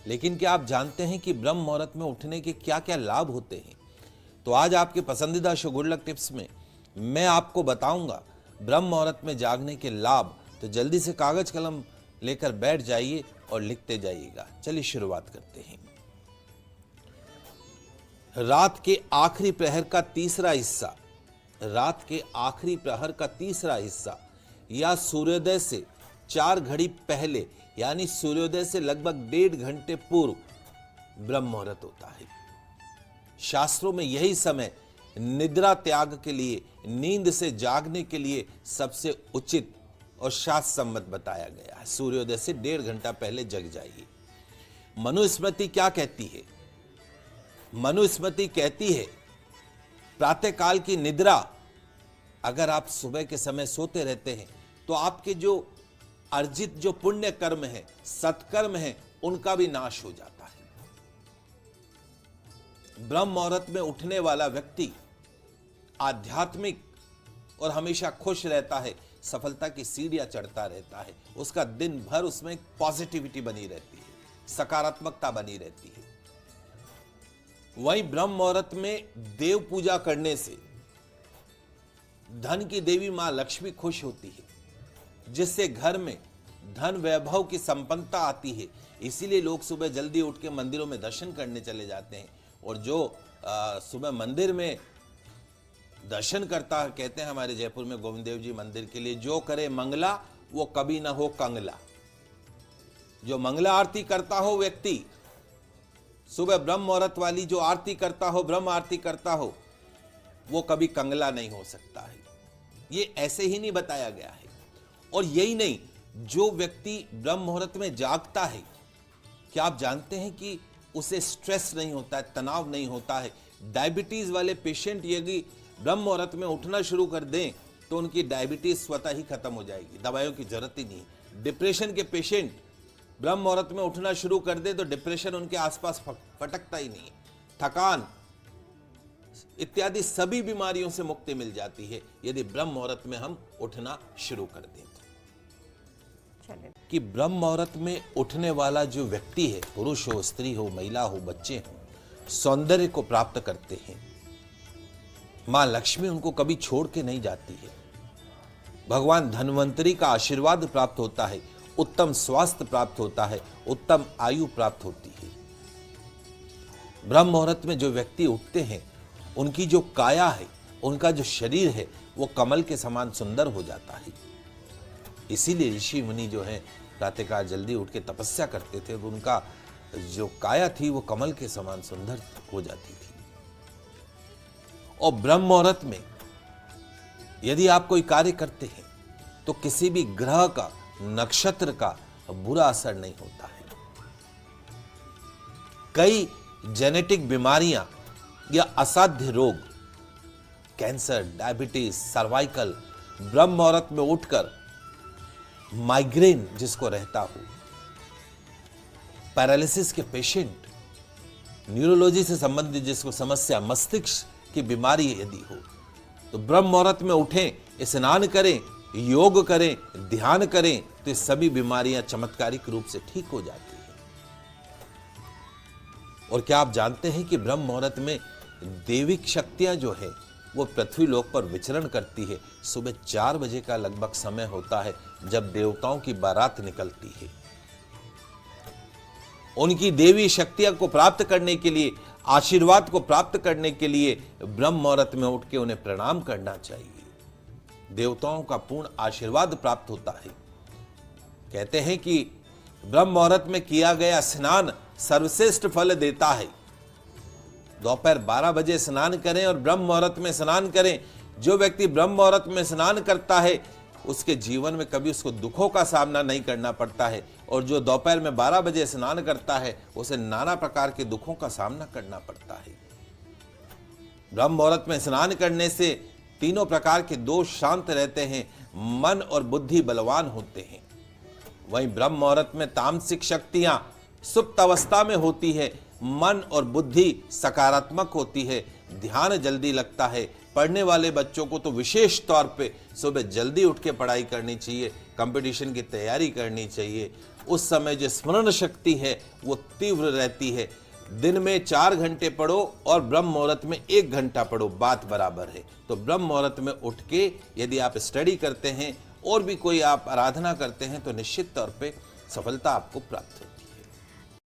लेकिन क्या आप जानते हैं कि ब्रह्म मुहूर्त में उठने के क्या क्या लाभ होते हैं? तो आज आपके पसंदीदा शो गुड लक टिप्स में मैं आपको बताऊंगा ब्रह्म मुहूर्त में जागने के लाभ। तो जल्दी से कागज कलम लेकर बैठ जाइए और लिखते जाइएगा। चलिए शुरुआत करते हैं। रात के आखिरी प्रहर का तीसरा हिस्सा, रात के आखिरी प्रहर का तीसरा हिस्सा या सूर्योदय से 4 घड़ी पहले यानी सूर्योदय से लगभग 1.5 घंटे पूर्व ब्रह्म मुहूर्त होता है। शास्त्रों में यही समय निद्रा त्याग के लिए, नींद से जागने के लिए सबसे उचित और शास्त्र सम्मत बताया गया है। सूर्योदय से 1.5 घंटा पहले जग जाइए। मनुस्मृति क्या कहती है? मनुस्मृति कहती है प्रातःकाल की निद्रा, अगर आप सुबह के समय सोते रहते हैं तो आपके जो अर्जित जो पुण्य कर्म है, सत्कर्म है, उनका भी नाश हो जाता है। ब्रह्म मुहूर्त में उठने वाला व्यक्ति आध्यात्मिक और हमेशा खुश रहता है, सफलता की सीढ़ियां चढ़ता रहता है। उसका दिन भर उसमें पॉजिटिविटी बनी रहती है, सकारात्मकता बनी रहती है। वहीं ब्रह्म मुहूर्त में देव पूजा करने से धन की देवी मां लक्ष्मी खुश होती है, जिससे घर में धन वैभव की संपन्नता आती है। इसीलिए लोग सुबह जल्दी उठ के मंदिरों में दर्शन करने चले जाते हैं। और जो सुबह मंदिर में दर्शन करता है, कहते हैं हमारे जयपुर में गोविंद देव जी मंदिर के लिए, जो करे मंगला वो कभी ना हो कंगला। जो मंगला आरती करता हो व्यक्ति, सुबह ब्रह्म मुहूर्त वाली जो आरती करता हो, ब्रह्म आरती करता हो, वो कभी कंगला नहीं हो सकता है। ये ऐसे ही नहीं बताया गया है। और यही नहीं, जो व्यक्ति ब्रह्म मुहूर्त में जागता है, क्या आप जानते हैं कि उसे स्ट्रेस नहीं होता है, तनाव नहीं होता है। डायबिटीज वाले पेशेंट यदि ब्रह्म मुहूर्त में उठना शुरू कर दें तो उनकी डायबिटीज स्वतः ही खत्म हो जाएगी, दवाइयों की जरूरत ही नहीं। डिप्रेशन के पेशेंट ब्रह्म मुहूर्त में उठना शुरू कर दे तो डिप्रेशन उनके आसपास फटकता ही नहीं। थकान इत्यादि सभी बीमारियों से मुक्ति मिल जाती है यदि ब्रह्म मुहूर्त में हम उठना शुरू कर दें। कि ब्रह्म मुहूर्त में उठने वाला जो व्यक्ति है, पुरुष हो, स्त्री हो, महिला हो, बच्चे हो, सौंदर्य को प्राप्त करते हैं। मां लक्ष्मी उनको कभी छोड़ के नहीं जाती है। भगवान धन्वंतरी का आशीर्वाद प्राप्त होता है, उत्तम स्वास्थ्य प्राप्त होता है, उत्तम आयु प्राप्त होती है। ब्रह्म मुहूर्त में जो व्यक्ति उठते हैं, उनकी जो काया है, उनका जो शरीर है, वो कमल के समान सुंदर हो जाता है। इसीलिए ऋषि मुनि जो है प्रातःकाल जल्दी उठ के तपस्या करते थे, तो उनका जो काया थी वो कमल के समान सुंदर हो जाती थी। और ब्रह्म मुहूर्त में यदि आप कोई कार्य करते हैं तो किसी भी ग्रह का, नक्षत्र का बुरा असर नहीं होता है। कई जेनेटिक बीमारियां या असाध्य रोग, कैंसर, डायबिटीज, सर्वाइकल, ब्रह्म मुहूर्त में उठकर, माइग्रेन जिसको रहता हो, पैरालिसिस के पेशेंट, न्यूरोलॉजी से संबंधित जिसको समस्या, मस्तिष्क की बीमारी यदि हो, तो ब्रह्म मुहूर्त में उठें, स्नान करें, योग करें, ध्यान करें, तो ये सभी बीमारियां चमत्कारिक रूप से ठीक हो जाती हैं। और क्या आप जानते हैं कि ब्रह्म मुहूर्त में दैविक शक्तियां जो है वो पृथ्वी लोक पर विचरण करती है। सुबह 4 बजे का लगभग समय होता है जब देवताओं की बारात निकलती है। उनकी देवी शक्तियां को प्राप्त करने के लिए, आशीर्वाद को प्राप्त करने के लिए ब्रह्म मुहूर्त में उठ के उन्हें प्रणाम करना चाहिए। देवताओं का पूर्ण आशीर्वाद प्राप्त होता है। कहते हैं कि ब्रह्म मुहूर्त में किया गया स्नान सर्वश्रेष्ठ फल देता है। दोपहर 12 बजे स्नान करें और ब्रह्म मुहूर्त में स्नान करें। जो व्यक्ति ब्रह्म मुहूर्त में स्नान करता है उसके जीवन में कभी उसको दुखों का सामना नहीं करना पड़ता है, और जो दोपहर में 12 बजे स्नान करता है उसे नाना प्रकार के दुखों का सामना करना पड़ता है। ब्रह्म मुहूर्त में स्नान करने से तीनों प्रकार के दोष शांत रहते हैं, मन और बुद्धि बलवान होते हैं। वहीं ब्रह्म मुहूर्त में तामसिक शक्तियां सुप्त अवस्था में होती है, मन और बुद्धि सकारात्मक होती है, ध्यान जल्दी लगता है। पढ़ने वाले बच्चों को तो विशेष तौर पे सुबह जल्दी उठ के पढ़ाई करनी चाहिए, कंपटीशन की तैयारी करनी चाहिए। उस समय जो स्मरण शक्ति है वो तीव्र रहती है। दिन में 4 घंटे पढ़ो और ब्रह्म मुहूर्त में 1 घंटा पढ़ो, बात बराबर है। तो ब्रह्म मुहूर्त में उठ के यदि आप स्टडी करते हैं और भी कोई आप आराधना करते हैं तो निश्चित तौर पे सफलता आपको प्राप्त होती है।